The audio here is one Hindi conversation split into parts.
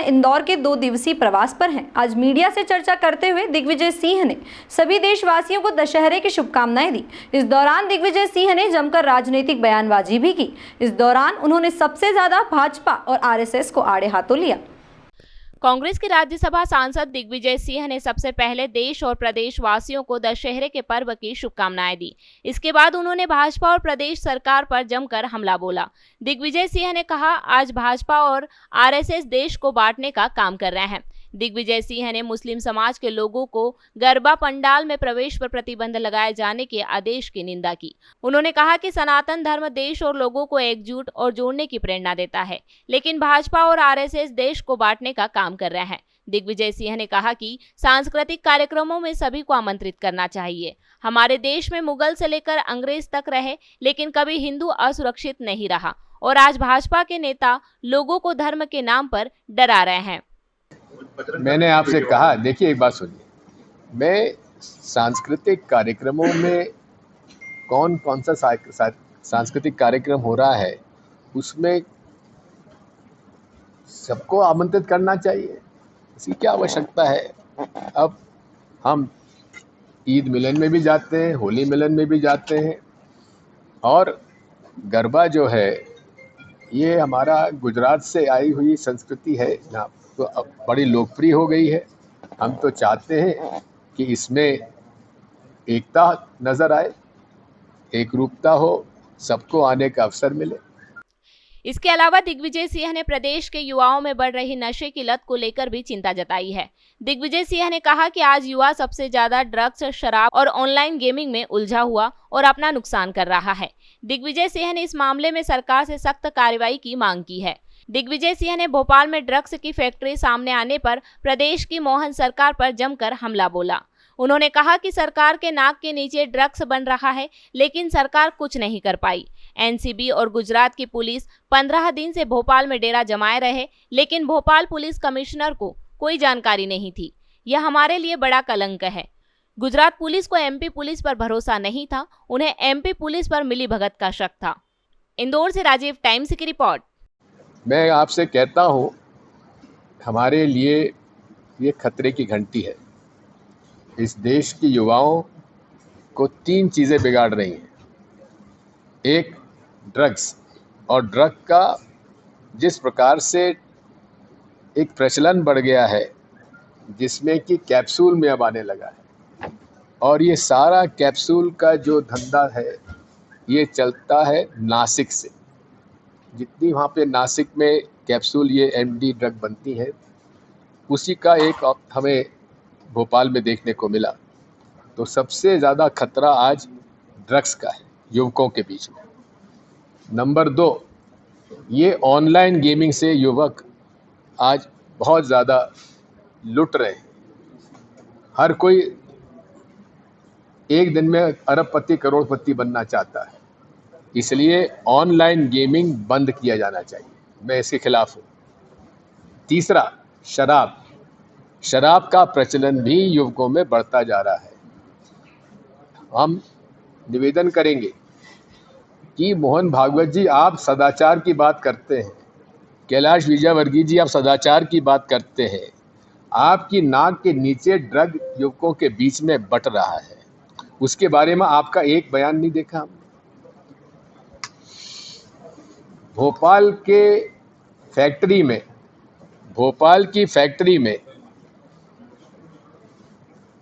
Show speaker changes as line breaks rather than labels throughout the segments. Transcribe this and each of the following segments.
इंदौर के 2 दिवसीय प्रवास पर हैं। आज मीडिया से चर्चा करते हुए दिग्विजय सिंह ने सभी देशवासियों को दशहरे की शुभकामनाएं दी। इस दौरान दिग्विजय सिंह ने जमकर राजनीतिक बयानबाजी भी की। इस दौरान उन्होंने सबसे ज्यादा भाजपा और आरएसएस को आड़े हाथों लिया।
कांग्रेस के राज्यसभा सांसद दिग्विजय सिंह ने सबसे पहले देश और प्रदेश वासियों को दशहरे के पर्व की शुभकामनाएं दी। इसके बाद उन्होंने भाजपा और प्रदेश सरकार पर जमकर हमला बोला। दिग्विजय सिंह ने कहा, आज भाजपा और आरएसएस देश को बांटने का काम कर रहे हैं। दिग्विजय सिंह ने मुस्लिम समाज के लोगों को गरबा पंडाल में प्रवेश पर प्रतिबंध लगाए जाने के आदेश की निंदा की। उन्होंने कहा कि सनातन धर्म देश और लोगों को एकजुट और जोड़ने की प्रेरणा देता है, लेकिन भाजपा और आरएसएस देश को बांटने का काम कर रहे हैं। दिग्विजय सिंह ने कहा कि सांस्कृतिक कार्यक्रमों में सभी को आमंत्रित करना चाहिए। हमारे देश में मुगल से लेकर अंग्रेज तक रहे, लेकिन कभी हिंदू असुरक्षित नहीं रहा और आज भाजपा के नेता लोगों को धर्म के नाम पर डरा रहे हैं।
मैंने आपसे कहा, देखिए एक बात सुनिए, मैं सांस्कृतिक कार्यक्रमों में कौन सा सांस्कृतिक कार्यक्रम हो रहा है उसमें सबको आमंत्रित करना चाहिए, इसकी क्या आवश्यकता है। अब हम ईद मिलन में भी जाते हैं, होली मिलन में भी जाते हैं, और गरबा जो है ये हमारा गुजरात से आई हुई संस्कृति है, यहाँ तो अब बड़ी लोकप्रिय हो गई है। हम तो चाहते हैं कि इसमें एकता नजर आए, एक रूपता हो, सबको आने का अवसर मिले।
इसके अलावा दिग्विजय सिंह ने प्रदेश के युवाओं में बढ़ रही नशे की लत को लेकर भी चिंता जताई है। दिग्विजय सिंह ने कहा कि आज युवा सबसे ज्यादा ड्रग्स, शराब और ऑनलाइन गेमिंग में उलझा हुआ और अपना नुकसान कर रहा है। दिग्विजय सिंह ने इस मामले में सरकार से सख्त कार्रवाई की मांग की है। दिग्विजय सिंह ने भोपाल में ड्रग्स की फैक्ट्री सामने आने पर प्रदेश की मोहन सरकार पर जमकर हमला बोला। उन्होंने कहा कि सरकार के नाक के नीचे ड्रग्स बन रहा है, लेकिन सरकार कुछ नहीं कर पाई। एनसीबी और गुजरात की पुलिस 15 दिन से भोपाल में डेरा जमाए रहे, लेकिन भोपाल पुलिस कमिश्नर को कोई जानकारी नहीं थी। यह हमारे लिए बड़ा कलंक है। गुजरात पुलिस को एमपी पुलिस पर भरोसा नहीं था, उन्हें एमपी पुलिस पर मिलीभगत का शक था। इंदौर से राजीव, टाइम्स की रिपोर्ट।
मैं आपसे कहता हूँ, हमारे लिए ये खतरे की घंटी है। इस देश के युवाओं को 3 चीज़ें बिगाड़ रही हैं। एक, ड्रग्स, और ड्रग का जिस प्रकार से एक प्रचलन बढ़ गया है, जिसमें कि कैप्सूल में अब आने लगा है, और ये सारा कैप्सूल का जो धंधा है ये चलता है नासिक से। जितनी वहाँ पे नासिक में कैप्सूल ये एमडी ड्रग बनती है, उसी का एक हमें भोपाल में देखने को मिला। तो सबसे ज़्यादा खतरा आज ड्रग्स का है युवकों के बीच में। नंबर 2, ये ऑनलाइन गेमिंग से युवक आज बहुत ज़्यादा लुट रहे हैं। हर कोई एक दिन में अरबपति करोड़पति बनना चाहता है, इसलिए ऑनलाइन गेमिंग बंद किया जाना चाहिए। मैं इसके खिलाफ हूँ। तीसरा, शराब का प्रचलन भी युवकों में बढ़ता जा रहा है। हम निवेदन करेंगे कि मोहन भागवत जी, आप सदाचार की बात करते हैं, कैलाश विजयवर्गीय जी, आप सदाचार की बात करते हैं, आपकी नाक के नीचे ड्रग युवकों के बीच में बट रहा है, उसके बारे में आपका एक बयान नहीं देखा हमने। भोपाल की फैक्ट्री में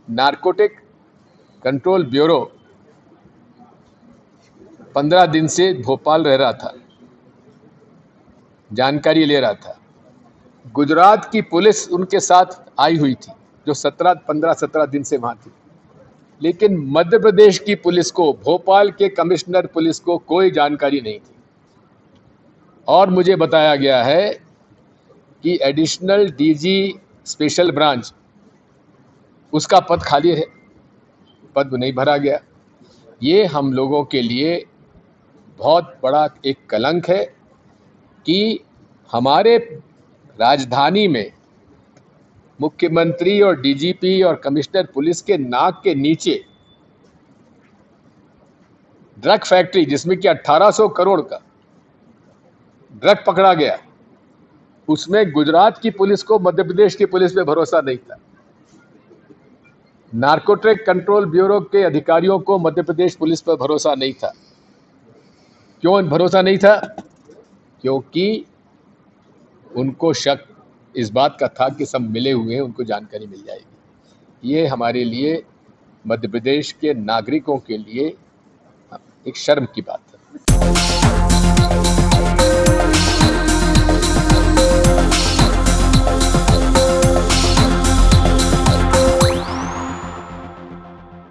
नारकोटिक कंट्रोल ब्यूरो 15 दिन से भोपाल रह रहा था, जानकारी ले रहा था। गुजरात की पुलिस उनके साथ आई हुई थी, जो 15-17 दिन से वहाँ थी, लेकिन मध्य प्रदेश की पुलिस को, भोपाल के कमिश्नर पुलिस को कोई जानकारी नहीं थी। और मुझे बताया गया है कि एडिशनल डीजी स्पेशल ब्रांच, उसका पद खाली है, पद नहीं भरा गया। ये हम लोगों के लिए बहुत बड़ा एक कलंक है कि हमारे राजधानी में मुख्यमंत्री और डीजीपी और कमिश्नर पुलिस के नाक के नीचे ड्रग फैक्ट्री, जिसमें कि 1800 करोड़ का ड्रग पकड़ा गया, उसमें गुजरात की पुलिस को मध्य प्रदेश की पुलिस पे भरोसा नहीं था। नार्कोटिक कंट्रोल ब्यूरो के अधिकारियों को मध्य प्रदेश पुलिस पर भरोसा नहीं था। क्यों भरोसा नहीं था? क्योंकि उनको शक इस बात का था कि सब मिले हुए हैं, उनको जानकारी मिल जाएगी। ये हमारे लिए, मध्य प्रदेश के नागरिकों के लिए एक शर्म की बात है।